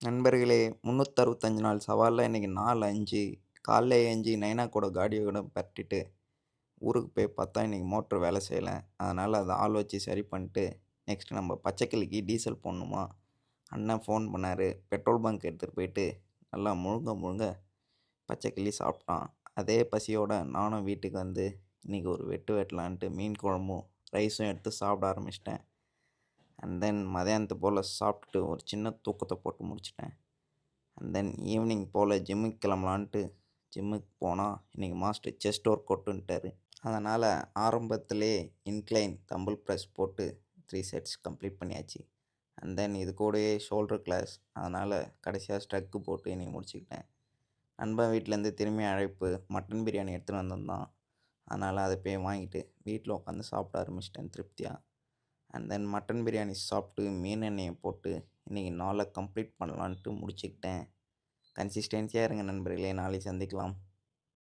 நண்பர்களே, 365 நாள் சவால்ல இன்னைக்கு நாள் 5. காலைல ஏஞ்சி நைனா கூட காடியோட பெரட்டிட்டு ஊருக்கு போய் பார்த்தா இன்னைக்கு மோட்ரு வேலை செய்யல. அதனால அத ஆள் வச்சு சரி பண்ணிட்டு, நெக்ஸ்ட் நம்ம பச்சைக்கிளிக்கு டீசல் போடணுமா. அண்ணன் ஃபோன் பண்ணாரு. பெட்ரோல் பங்க் எடுத்துட்டு போயிட்டு நல்லா முழுங்க முழுங்க பச்சைக்கிளி சாப்பிட்டான். அதே பசியோட நானும் வீட்டுக்கு வந்து இன்னைக்கு ஒரு வெட்டு வெட்டலான்ட்டு மீன் குழம்பும், ரைஸும் எடுத்து சாப்பிட ஆரம்பிச்சிட்டேன். அண்ட் தென் மதியானத்து போல் சாப்பிட்டுட்டு ஒரு சின்ன தூக்கத்த போட்டு முடிச்சிட்டேன். அண்ட் தென் ஈவினிங் போல் ஜிம்முக்கு கிளம்பலான்ட்டு ஜிம்முக்கு போனால் இன்றைக்கி மாஸ்டர் செஸ்ட் ஒர்க் அவுட்டுன்ட்டாரு. அதனால் ஆரம்பத்திலே இன்க்ளைன் தம்பிள் ப்ரெஸ் போட்டு 3 செட்ஸ் கம்ப்ளீட் பண்ணியாச்சு. அண்ட் தென் இது கூடயே ஷோல்டர் கிளாஸ், அதனால் கடைசியாக ஸ்ட்ரக்கு போட்டு இன்றைக்கி முடிச்சுக்கிட்டேன். நண்பன் வீட்டிலேருந்து திரும்பி அழைப்பு, மட்டன் பிரியாணி எடுத்துகிட்டு வந்திருந்தான். அதனால் அதை போய் வாங்கிட்டு வீட்டில் உட்காந்து சாப்பிட ஆரம்பிச்சிட்டேன் திருப்தியாக. அண்ட் தென் மட்டன் பிரியாணி சாப்பிட்டு மீன் எண்ணெயை போட்டு இன்றைக்கி நாளை கம்ப்ளீட் பண்ணலான்ட்டு முடிச்சுக்கிட்டேன். கன்சிஸ்டன்சியாக இருங்க நண்பர்களே, நாளை சந்திக்கலாம்.